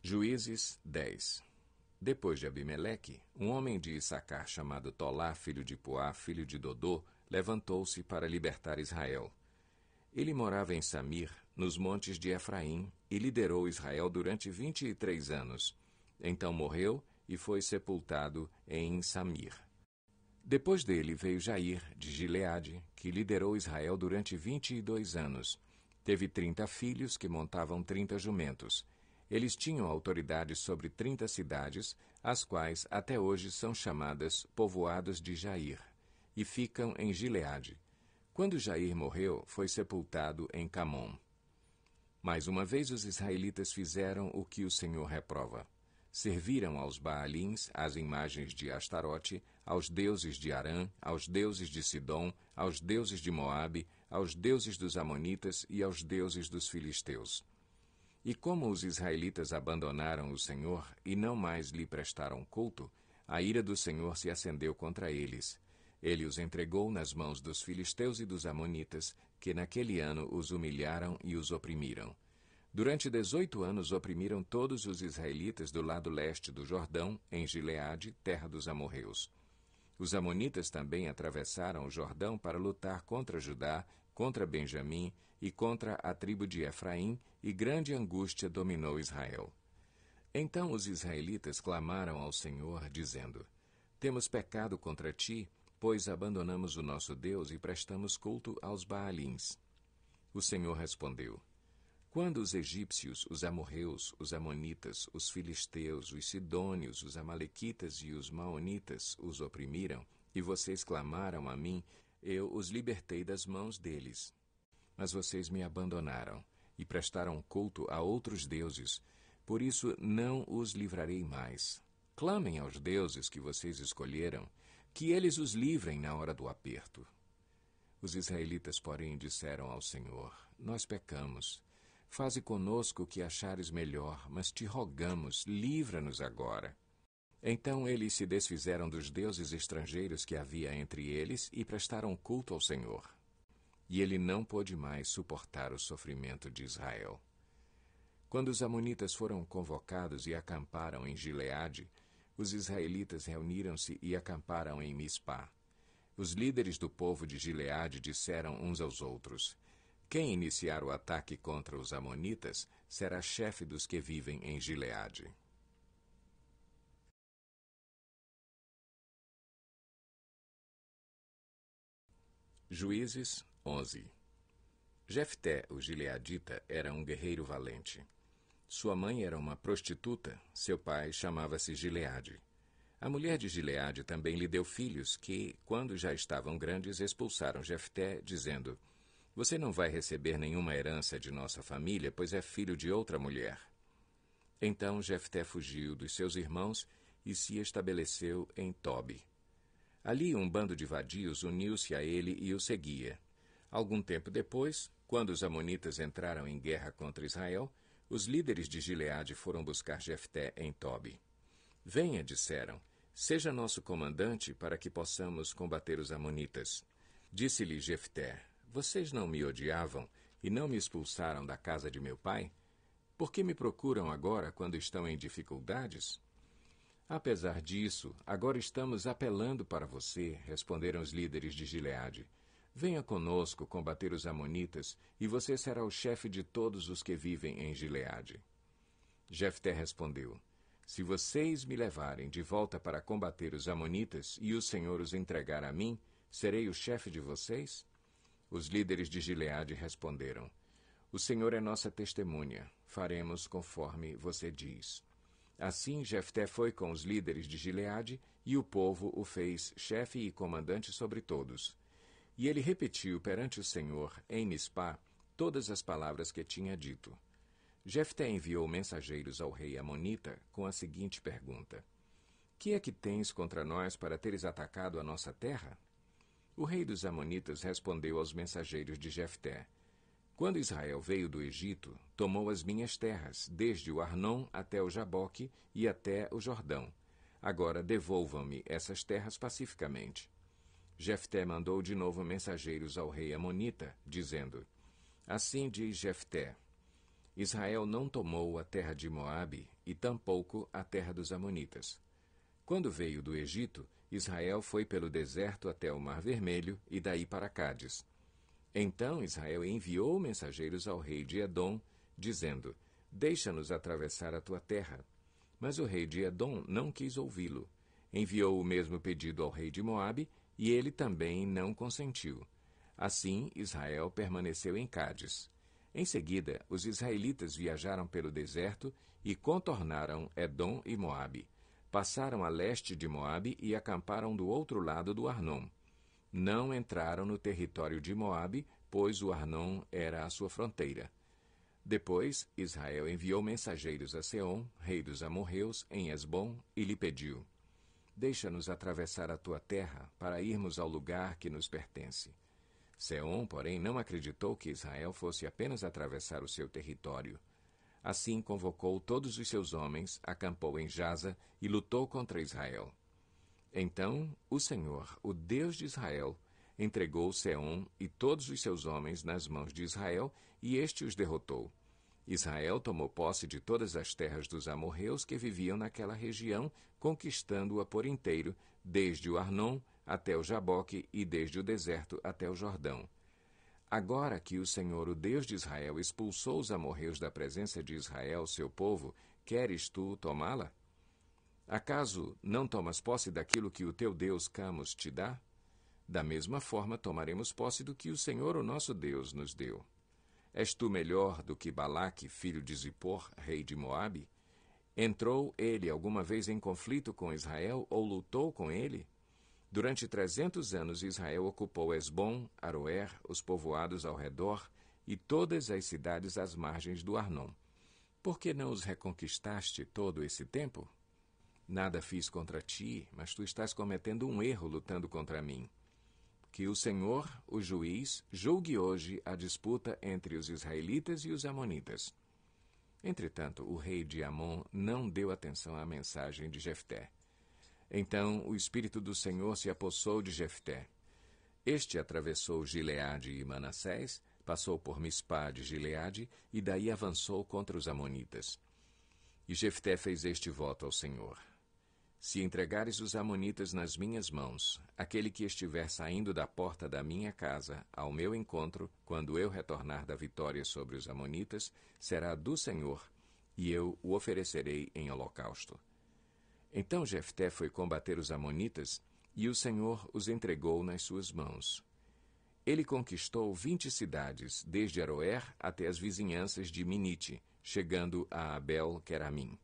Juízes 10. Depois de Abimeleque, um homem de Issacar chamado Tolá, filho de Puá, filho de Dodô, levantou-se para libertar Israel. Ele morava em Samir, nos montes de Efraim, e liderou Israel durante 23 anos. Então morreu e foi sepultado em Samir. Depois dele veio Jair, de Gileade, que liderou Israel durante 22 anos. Teve 30 filhos que montavam 30 jumentos. Eles tinham autoridade sobre 30 cidades, as quais até hoje são chamadas povoados de Jair, e ficam em Gileade. Quando Jair morreu, foi sepultado em Camom. Mais uma vez os israelitas fizeram o que o Senhor reprova. Serviram aos Baalins, às imagens de Astarote, aos deuses de Arã, aos deuses de Sidom, aos deuses de Moabe, aos deuses dos Amonitas e aos deuses dos Filisteus. E como os israelitas abandonaram o Senhor e não mais lhe prestaram culto, a ira do Senhor se acendeu contra eles. Ele os entregou nas mãos dos filisteus e dos amonitas, que naquele ano os humilharam e os oprimiram. Durante 18 anos oprimiram todos os israelitas do lado leste do Jordão, em Gileade, terra dos amorreus. Os amonitas também atravessaram o Jordão para lutar contra Judá, contra Benjamim e contra a tribo de Efraim, e grande angústia dominou Israel. Então os israelitas clamaram ao Senhor, dizendo: Temos pecado contra ti, pois abandonamos o nosso Deus e prestamos culto aos Baalins. O Senhor respondeu: Quando os egípcios, os amorreus, os amonitas, os filisteus, os sidônios, os amalequitas e os maonitas os oprimiram, e vocês clamaram a mim, eu os libertei das mãos deles. Mas vocês me abandonaram e prestaram culto a outros deuses, por isso não os livrarei mais. Clamem aos deuses que vocês escolheram, que eles os livrem na hora do aperto. Os israelitas, porém, disseram ao Senhor: Nós pecamos. Faze conosco o que achares melhor, mas te rogamos, livra-nos agora. Então eles se desfizeram dos deuses estrangeiros que havia entre eles e prestaram culto ao Senhor. E ele não pôde mais suportar o sofrimento de Israel. Quando os amonitas foram convocados e acamparam em Gileade, os israelitas reuniram-se e acamparam em Mispá. Os líderes do povo de Gileade disseram uns aos outros: Quem iniciar o ataque contra os amonitas será chefe dos que vivem em Gileade. Juízes 11. Jefté, o gileadita, era um guerreiro valente. Sua mãe era uma prostituta, seu pai chamava-se Gileade. A mulher de Gileade também lhe deu filhos que, quando já estavam grandes, expulsaram Jefté, dizendo: Você não vai receber nenhuma herança de nossa família, pois é filho de outra mulher. Então Jefté fugiu dos seus irmãos e se estabeleceu em Tobi. Ali um bando de vadios uniu-se a ele e o seguia. Algum tempo depois, quando os amonitas entraram em guerra contra Israel, os líderes de Gileade foram buscar Jefté em Tobi. Venha, disseram, seja nosso comandante para que possamos combater os amonitas. Disse-lhe Jefté: Vocês não me odiavam e não me expulsaram da casa de meu pai? Por que me procuram agora quando estão em dificuldades? Apesar disso, agora estamos apelando para você, responderam os líderes de Gileade. Venha conosco combater os amonitas, e você será o chefe de todos os que vivem em Gileade. Jefté respondeu: Se vocês me levarem de volta para combater os amonitas e o Senhor os entregar a mim, serei o chefe de vocês? Os líderes de Gileade responderam: O Senhor é nossa testemunha, faremos conforme você diz. Assim Jefté foi com os líderes de Gileade, e o povo o fez chefe e comandante sobre todos. E ele repetiu perante o Senhor, em Mispá, todas as palavras que tinha dito. Jefté enviou mensageiros ao rei Amonita com a seguinte pergunta: Que é que tens contra nós para teres atacado a nossa terra? O rei dos Amonitas respondeu aos mensageiros de Jefté: Quando Israel veio do Egito, tomou as minhas terras, desde o Arnon até o Jaboque e até o Jordão. Agora devolvam-me essas terras pacificamente. Jefté mandou de novo mensageiros ao rei Amonita, dizendo: Assim diz Jefté: Israel não tomou a terra de Moabe e tampouco a terra dos amonitas. Quando veio do Egito, Israel foi pelo deserto até o Mar Vermelho e daí para Cádiz. Então Israel enviou mensageiros ao rei de Edom, dizendo: Deixa-nos atravessar a tua terra. Mas o rei de Edom não quis ouvi-lo. Enviou o mesmo pedido ao rei de Moabe, e ele também não consentiu. Assim, Israel permaneceu em Cádiz. Em seguida, os israelitas viajaram pelo deserto e contornaram Edom e Moabe. Passaram a leste de Moabe e acamparam do outro lado do Arnon. Não entraram no território de Moabe, pois o Arnon era a sua fronteira. Depois, Israel enviou mensageiros a Seom, rei dos amorreus, em Esbom, e lhe pediu: Deixa-nos atravessar a tua terra, para irmos ao lugar que nos pertence. Seom, porém, não acreditou que Israel fosse apenas atravessar o seu território. Assim convocou todos os seus homens, acampou em Jaza e lutou contra Israel. Então o Senhor, o Deus de Israel, entregou Seom e todos os seus homens nas mãos de Israel, e este os derrotou. Israel tomou posse de todas as terras dos amorreus que viviam naquela região, conquistando-a por inteiro, desde o Arnon até o Jaboque e desde o deserto até o Jordão. Agora que o Senhor, o Deus de Israel, expulsou os amorreus da presença de Israel, seu povo, queres tu tomá-la? Acaso não tomas posse daquilo que o teu Deus Camos te dá? Da mesma forma tomaremos posse do que o Senhor, o nosso Deus, nos deu. És tu melhor do que Balaque, filho de Zippor, rei de Moabe? Entrou ele alguma vez em conflito com Israel ou lutou com ele? Durante 300 anos Israel ocupou Esbom, Aroer, os povoados ao redor e todas as cidades às margens do Arnon. Por que não os reconquistaste todo esse tempo? Nada fiz contra ti, mas tu estás cometendo um erro lutando contra mim. Que o Senhor, o juiz, julgue hoje a disputa entre os israelitas e os amonitas. Entretanto, o rei de Amon não deu atenção à mensagem de Jefté. Então o Espírito do Senhor se apossou de Jefté. Este atravessou Gileade e Manassés, passou por Mispá de Gileade e daí avançou contra os amonitas. E Jefté fez este voto ao Senhor: Se entregares os amonitas nas minhas mãos, aquele que estiver saindo da porta da minha casa ao meu encontro, quando eu retornar da vitória sobre os amonitas, será do Senhor, e eu o oferecerei em holocausto. Então Jefté foi combater os amonitas, e o Senhor os entregou nas suas mãos. Ele conquistou 20 cidades, desde Aroer até as vizinhanças de Minite, chegando a Abel-Queramim.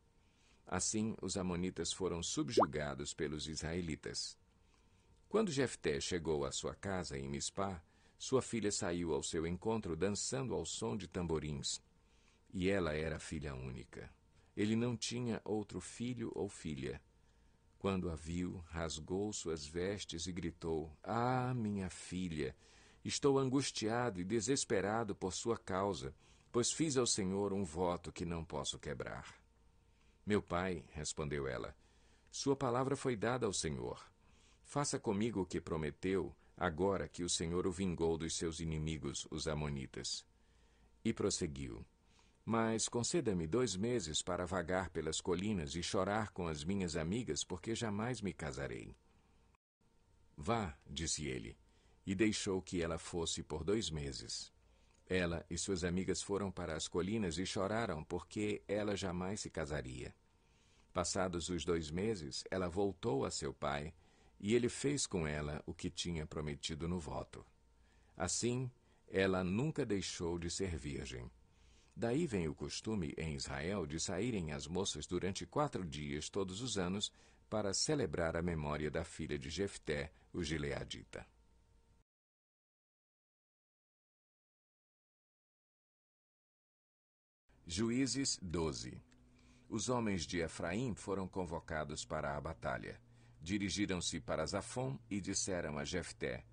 Assim, os amonitas foram subjugados pelos israelitas. Quando Jefté chegou à sua casa em Mispá, sua filha saiu ao seu encontro dançando ao som de tamborins. E ela era filha única. Ele não tinha outro filho ou filha. Quando a viu, rasgou suas vestes e gritou: Ah, minha filha! Estou angustiado e desesperado por sua causa, pois fiz ao Senhor um voto que não posso quebrar. Meu pai, respondeu ela, sua palavra foi dada ao Senhor. Faça comigo o que prometeu, agora que o Senhor o vingou dos seus inimigos, os amonitas. E prosseguiu: Mas conceda-me 2 meses para vagar pelas colinas e chorar com as minhas amigas, porque jamais me casarei. Vá, disse ele, e deixou que ela fosse por 2 meses. Ela e suas amigas foram para as colinas e choraram, porque ela jamais se casaria. Passados os 2 meses, ela voltou a seu pai, e ele fez com ela o que tinha prometido no voto. Assim, ela nunca deixou de ser virgem. Daí vem o costume em Israel de saírem as moças durante 4 dias todos os anos para celebrar a memória da filha de Jefté, o gileadita. Juízes 12. Os homens de Efraim foram convocados para a batalha. Dirigiram-se para Zafom e disseram a Jefté: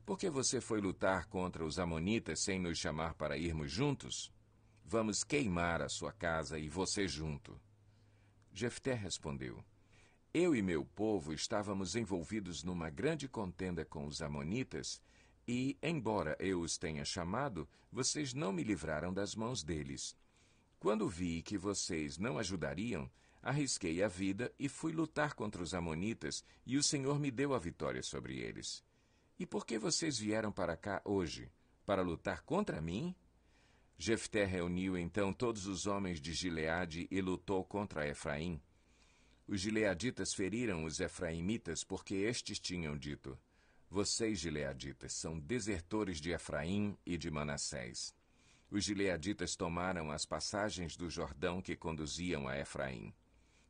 Por que você foi lutar contra os amonitas sem nos chamar para irmos juntos? Vamos queimar a sua casa e você junto. Jefté respondeu: Eu e meu povo estávamos envolvidos numa grande contenda com os amonitas e, embora eu os tenha chamado, vocês não me livraram das mãos deles. Quando vi que vocês não ajudariam, arrisquei a vida e fui lutar contra os amonitas, e o Senhor me deu a vitória sobre eles. E por que vocês vieram para cá hoje? Para lutar contra mim? Jefté reuniu então todos os homens de Gileade e lutou contra Efraim. Os gileaditas feriram os efraimitas porque estes tinham dito: Vocês, gileaditas, são desertores de Efraim e de Manassés. Os gileaditas tomaram as passagens do Jordão que conduziam a Efraim.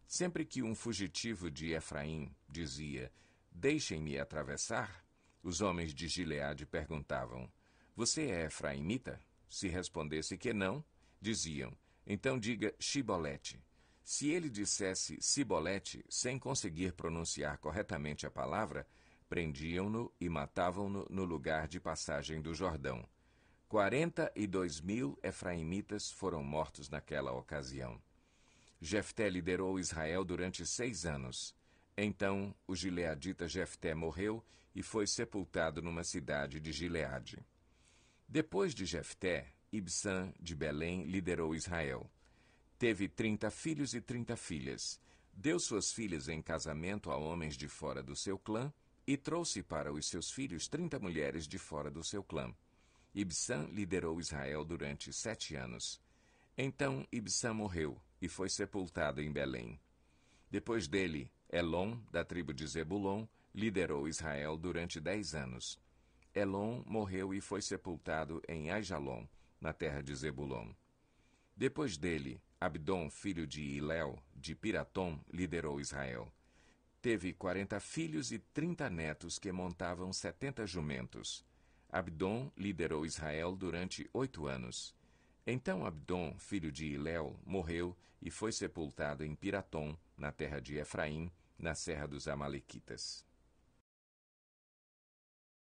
Sempre que um fugitivo de Efraim dizia: Deixem-me atravessar, os homens de Gileade perguntavam: Você é efraimita? Se respondesse que não, diziam: Então diga Shibolete. Se ele dissesse Sibolete, sem conseguir pronunciar corretamente a palavra, prendiam-no e matavam-no no lugar de passagem do Jordão. 42.000 efraimitas foram mortos naquela ocasião. Jefté liderou Israel durante 6 anos. Então, o gileadita Jefté morreu e foi sepultado numa cidade de Gileade. Depois de Jefté, Ibsã de Belém liderou Israel. Teve 30 filhos e 30 filhas. Deu suas filhas em casamento a homens de fora do seu clã e trouxe para os seus filhos 30 mulheres de fora do seu clã. Ibsã liderou Israel durante 7 anos. Então Ibsã morreu e foi sepultado em Belém. Depois dele, Elon, da tribo de Zebulon, liderou Israel durante 10 anos. Elon morreu e foi sepultado em Aijalon, na terra de Zebulon. Depois dele, Abdom, filho de Iléu, de Piratom, liderou Israel. Teve 40 filhos e 30 netos que montavam 70 jumentos. Abdom liderou Israel durante 8 anos. Então Abdom, filho de Iléu, morreu e foi sepultado em Piratom, na terra de Efraim, na serra dos Amalequitas.